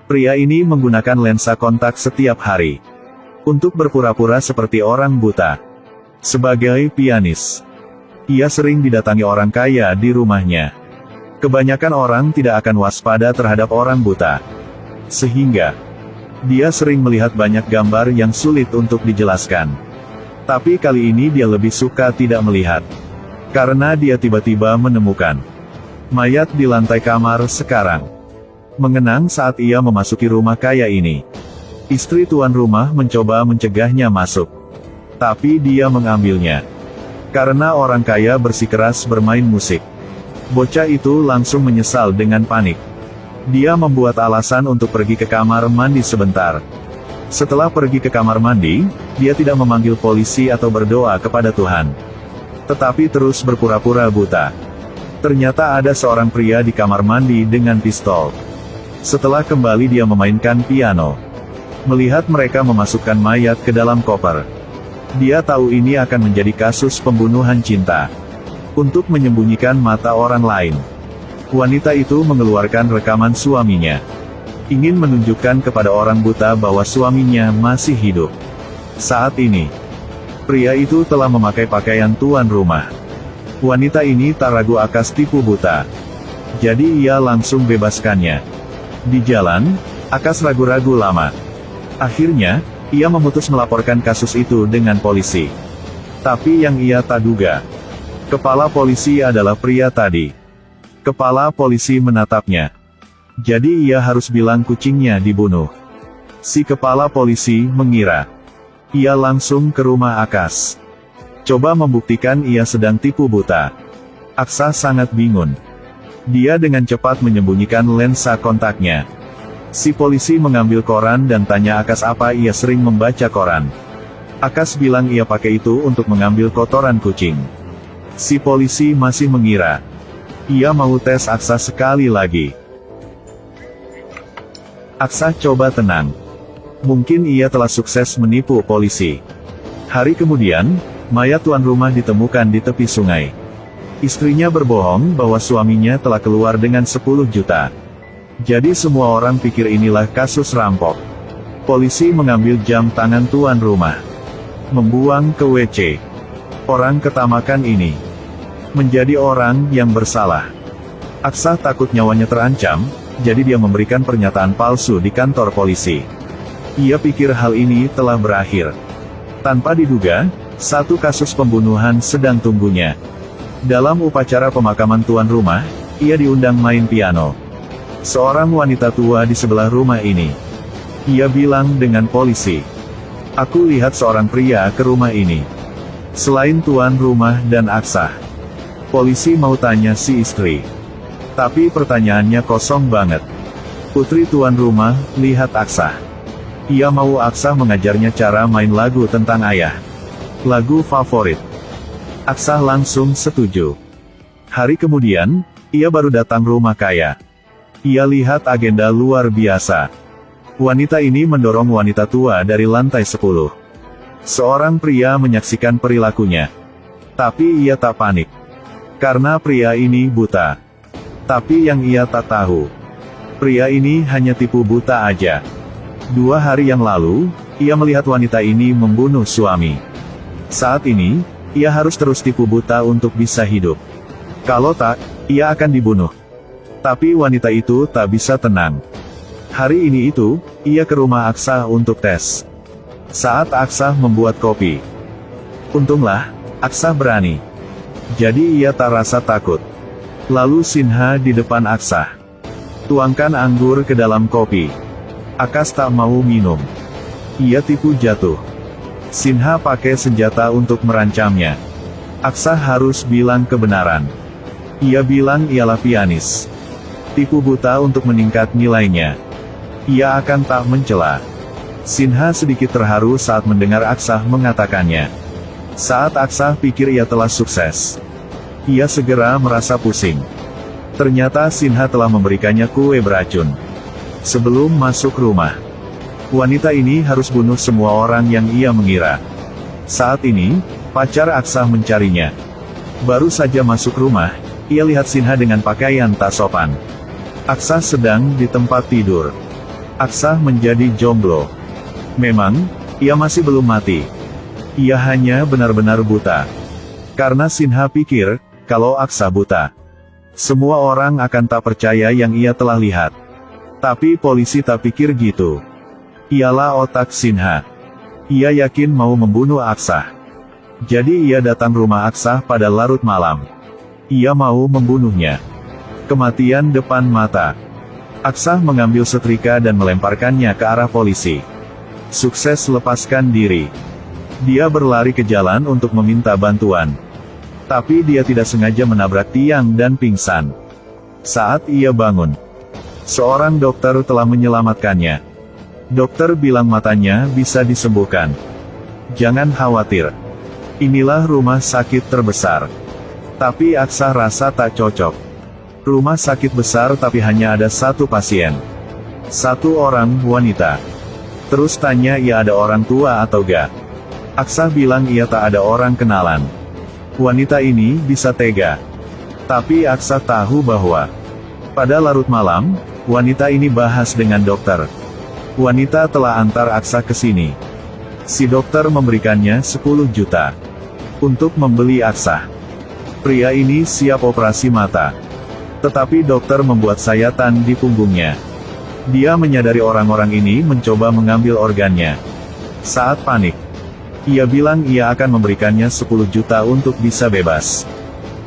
Pria ini menggunakan lensa kontak setiap hari untuk berpura-pura seperti orang buta. Sebagai pianis, ia sering didatangi orang kaya di rumahnya. Kebanyakan orang tidak akan waspada terhadap orang buta, sehingga dia sering melihat banyak gambar yang sulit untuk dijelaskan. Tapi kali ini dia lebih suka tidak melihat, karena dia tiba-tiba menemukan mayat di lantai kamar sekarang. Mengenang saat ia memasuki rumah kaya ini, istri tuan rumah mencoba mencegahnya masuk, tapi dia mengambilnya. Karena orang kaya bersikeras bermain musik, bocah itu langsung menyesal dengan panik. Dia membuat alasan untuk pergi ke kamar mandi sebentar. Setelah pergi ke kamar mandi, dia tidak memanggil polisi atau berdoa kepada Tuhan, tetapi terus berpura-pura buta. Ternyata ada seorang pria di kamar mandi dengan pistol. Setelah kembali dia memainkan piano. Melihat mereka memasukkan mayat ke dalam koper, dia tahu ini akan menjadi kasus pembunuhan cinta. Untuk menyembunyikan mata orang lain, wanita itu mengeluarkan rekaman suaminya, ingin menunjukkan kepada orang buta bahwa suaminya masih hidup. Saat ini, pria itu telah memakai pakaian tuan rumah. Wanita ini tak ragu akan tipu buta, jadi ia langsung bebaskannya. Di jalan, Akas ragu-ragu lama. Akhirnya, ia memutus melaporkan kasus itu dengan polisi. Tapi yang ia tak duga, kepala polisi adalah pria tadi. Kepala polisi menatapnya. Jadi ia harus bilang kucingnya dibunuh. Si kepala polisi mengira. Ia langsung ke rumah Akas. Coba membuktikan ia sedang tipu buta. Aksa sangat bingung. Dia dengan cepat menyembunyikan lensa kontaknya. Si polisi mengambil koran dan tanya Akas apa ia sering membaca koran. Akas bilang ia pakai itu untuk mengambil kotoran kucing. Si polisi masih mengira. Ia mau tes Aksa sekali lagi. Aksa coba tenang. Mungkin ia telah sukses menipu polisi. Hari kemudian, mayat tuan rumah ditemukan di tepi sungai. Istrinya berbohong bahwa suaminya telah keluar dengan 10 juta. Jadi semua orang pikir inilah kasus rampok. Polisi mengambil jam tangan tuan rumah, membuang ke WC. Orang ketamakan ini menjadi orang yang bersalah. Aksa takut nyawanya terancam, jadi dia memberikan pernyataan palsu di kantor polisi. Ia pikir hal ini telah berakhir. Tanpa diduga, satu kasus pembunuhan sedang tunggunya. Dalam upacara pemakaman tuan rumah, ia diundang main piano. Seorang wanita tua di sebelah rumah ini. Ia bilang dengan polisi, "Aku lihat seorang pria ke rumah ini. Selain tuan rumah dan Aksa." Polisi mau tanya si istri, tapi pertanyaannya kosong banget. Putri tuan rumah, lihat Aksa. Ia mau Aksa mengajarnya cara main lagu tentang ayah. Lagu favorit. Aksa langsung setuju. Hari kemudian, ia baru datang rumah kaya. Ia lihat agenda luar biasa. Wanita ini mendorong wanita tua dari lantai 10. Seorang pria menyaksikan perilakunya. Tapi ia tak panik. Karena pria ini buta. Tapi yang ia tak tahu, pria ini hanya tipu buta aja. 2 hari yang lalu, ia melihat wanita ini membunuh suami. Saat ini, ia harus terus tipu buta untuk bisa hidup. Kalau tak, ia akan dibunuh. Tapi wanita itu tak bisa tenang. Hari ini itu, ia ke rumah Aksa untuk tes. Saat Aksa membuat kopi, untunglah, Aksa berani. Jadi ia tak rasa takut. Lalu Sinha di depan Aksa. Tuangkan anggur ke dalam kopi. Akas tak mau minum. Ia tipu jatuh. Sinha pakai senjata untuk merancamnya. Aksa harus bilang kebenaran. Ia bilang ialah pianis. Tipu buta untuk meningkat nilainya. Ia akan tak mencela. Sinha sedikit terharu saat mendengar Aksa mengatakannya. Saat Aksa pikir ia telah sukses, ia segera merasa pusing. Ternyata Sinha telah memberikannya kue beracun. Sebelum masuk rumah, wanita ini harus bunuh semua orang yang ia mengira. Saat ini, pacar Aksa mencarinya. Baru saja masuk rumah, ia lihat Sinha dengan pakaian tak sopan. Aksa sedang di tempat tidur. Aksah menjadi jomblo. Memang, ia masih belum mati. Ia hanya benar-benar buta. Karena Sinha pikir, kalau Aksah buta, semua orang akan tak percaya yang ia telah lihat. Tapi polisi tak pikir gitu. Ialah otak Sinha. Ia yakin mau membunuh Aksah. Jadi ia datang rumah Aksah pada larut malam. Ia mau membunuhnya. Kematian depan mata. Aksah mengambil setrika dan melemparkannya ke arah polisi. Sukses lepaskan diri. Dia berlari ke jalan untuk meminta bantuan. Tapi dia tidak sengaja menabrak tiang dan pingsan. Saat ia bangun, seorang dokter telah menyelamatkannya. Dokter bilang matanya bisa disembuhkan. Jangan khawatir. Inilah rumah sakit terbesar. Tapi Aksah rasa tak cocok. Rumah sakit besar tapi hanya ada satu pasien. Satu orang wanita. Terus tanya ia ada orang tua atau gak. Aksah bilang ia tak ada orang kenalan. Wanita ini bisa tega. Tapi Aksah tahu bahwa pada larut malam, wanita ini bahas dengan dokter. Wanita telah antar Aksah ke sini. Si dokter memberikannya 10 juta untuk membeli Aksah. Pria ini siap operasi mata. Tetapi dokter membuat sayatan di punggungnya. Dia menyadari orang-orang ini mencoba mengambil organnya. Saat panik, ia bilang ia akan memberikannya 10 juta untuk bisa bebas.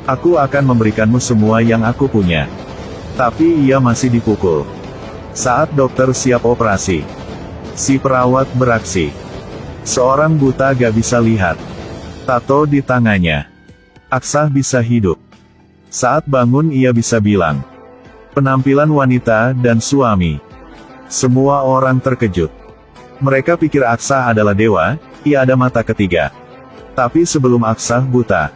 Aku akan memberikanmu semua yang aku punya. Tapi ia masih dipukul. Saat dokter siap operasi, si perawat beraksi. Seorang buta gak bisa lihat. Tato di tangannya. Aksah bisa hidup. Saat bangun ia bisa bilang. Penampilan wanita dan suami. Semua orang terkejut. Mereka pikir Aksah adalah dewa, ia ada mata ketiga. Tapi sebelum Aksah buta,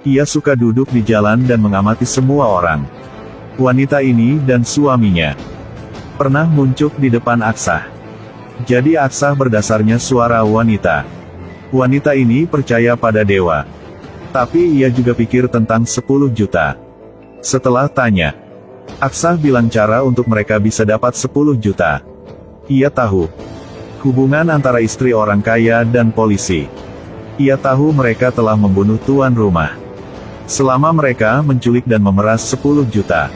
ia suka duduk di jalan dan mengamati semua orang. Wanita ini dan suaminya pernah muncul di depan Aksah. Jadi Aksah berdasarnya suara wanita. Wanita ini percaya pada dewa. Tapi ia juga pikir tentang 10 juta. Setelah tanya, Aksah bilang cara untuk mereka bisa dapat 10 juta. Ia tahu hubungan antara istri orang kaya dan polisi. Ia tahu mereka telah membunuh tuan rumah. Selama mereka menculik dan memeras 10 juta.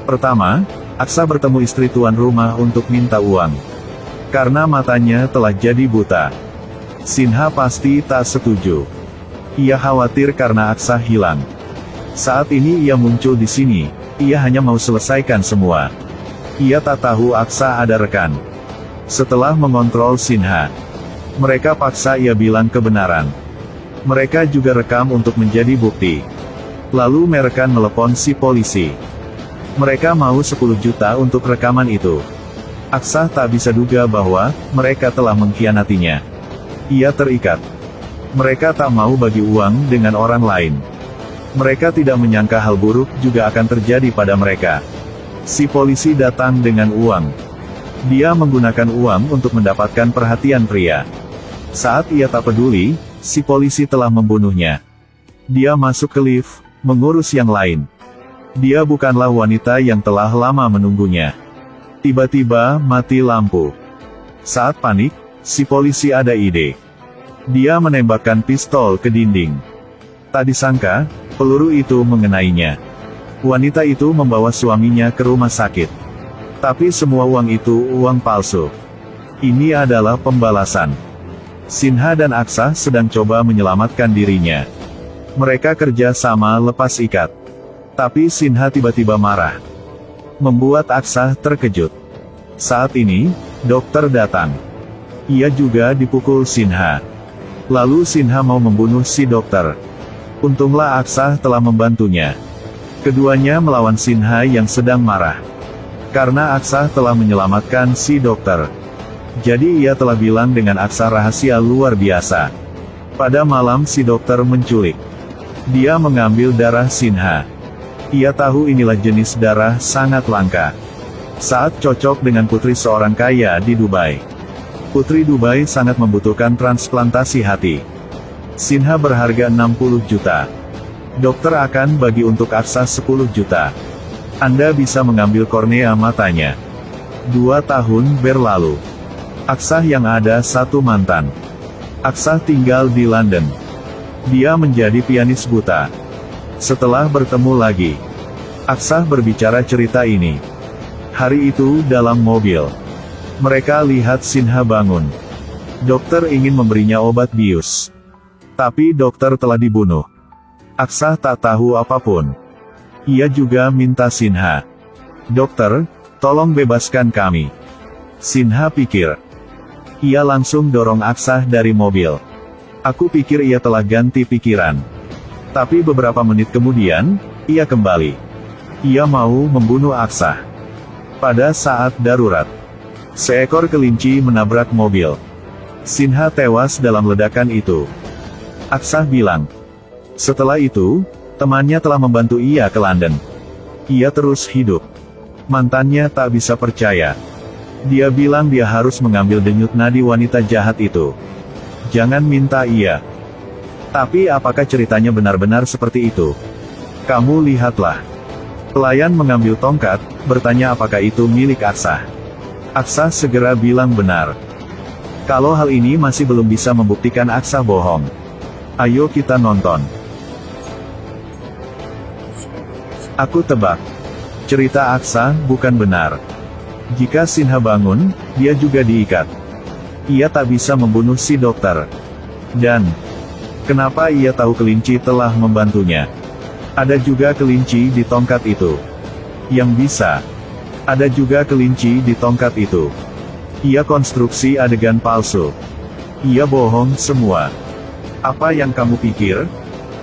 Pertama, Aksah bertemu istri tuan rumah untuk minta uang. Karena matanya telah jadi buta. Sinha pasti tak setuju. Ia khawatir karena Aksah hilang. Saat ini ia muncul di sini, ia hanya mau selesaikan semua. Ia tak tahu Aksah ada rekan. Setelah mengontrol Sinha, mereka paksa ia bilang kebenaran. Mereka juga rekam untuk menjadi bukti. Lalu mereka melepon si polisi. Mereka mau 10 juta untuk rekaman itu. Aksah tak bisa duga bahwa mereka telah mengkhianatinya. Ia terikat. Mereka tak mau bagi uang dengan orang lain. Mereka tidak menyangka hal buruk juga akan terjadi pada mereka. Si polisi datang dengan uang. Dia menggunakan uang untuk mendapatkan perhatian pria. Saat ia tak peduli, si polisi telah membunuhnya. Dia masuk ke lift, mengurus yang lain. Dia bukanlah wanita yang telah lama menunggunya. Tiba-tiba mati lampu. Saat panik, si polisi ada ide. Dia menembakkan pistol ke dinding. Tak disangka, peluru itu mengenainya. Wanita itu membawa suaminya ke rumah sakit. Tapi semua uang itu uang palsu. Ini adalah pembalasan. Sinha dan Aksah sedang coba menyelamatkan dirinya. Mereka kerja sama lepas ikat. Tapi Sinha tiba-tiba marah. Membuat Aksah terkejut. Saat ini, dokter datang. Ia juga dipukul Sinha. Lalu Sinha mau membunuh si dokter. Untunglah Aksah telah membantunya. Keduanya melawan Sinha yang sedang marah. Karena Aksah telah menyelamatkan si dokter. Jadi ia telah bilang dengan Aksah rahasia luar biasa. Pada malam si dokter menculik. Dia mengambil darah Sinha. Ia tahu inilah jenis darah sangat langka. Saat cocok dengan putri seorang kaya di Dubai. Putri Dubai sangat membutuhkan transplantasi hati. Sinha berharga 60 juta. Dokter akan bagi untuk Aksah 10 juta. Anda bisa mengambil kornea matanya. 2 tahun berlalu. Aksah yang ada satu mantan. Aksah tinggal di London. Dia menjadi pianis buta. Setelah bertemu lagi, Aksah berbicara cerita ini. Hari itu dalam mobil, mereka lihat Sinha bangun. Dokter ingin memberinya obat bius, tapi dokter telah dibunuh. Aksah tak tahu apapun. Ia juga minta Sinha, "Dokter, tolong bebaskan kami." Sinha pikir. Ia langsung dorong Aksah dari mobil. Aku pikir ia telah ganti pikiran. Tapi beberapa menit kemudian, ia kembali. Ia mau membunuh Aksah. Pada saat darurat, seekor kelinci menabrak mobil. Sinha tewas dalam ledakan itu. Aksah bilang. Setelah itu, temannya telah membantu ia ke London. Ia terus hidup. Mantannya tak bisa percaya. Dia bilang dia harus mengambil denyut nadi wanita jahat itu. Jangan minta ia. Tapi apakah ceritanya benar-benar seperti itu? Kamu lihatlah. Pelayan mengambil tongkat, bertanya apakah itu milik Aksah. Aksah segera bilang benar. Kalau hal ini masih belum bisa membuktikan Aksah bohong, ayo kita nonton. Aku tebak. Cerita Aksah bukan benar. Jika Sinha bangun, dia juga diikat. Ia tak bisa membunuh si dokter. Dan, kenapa ia tahu kelinci telah membantunya? Ada juga kelinci di tongkat itu. Yang bisa. Ada juga kelinci di tongkat itu. Ia konstruksi adegan palsu. Ia bohong semua. Apa yang kamu pikir?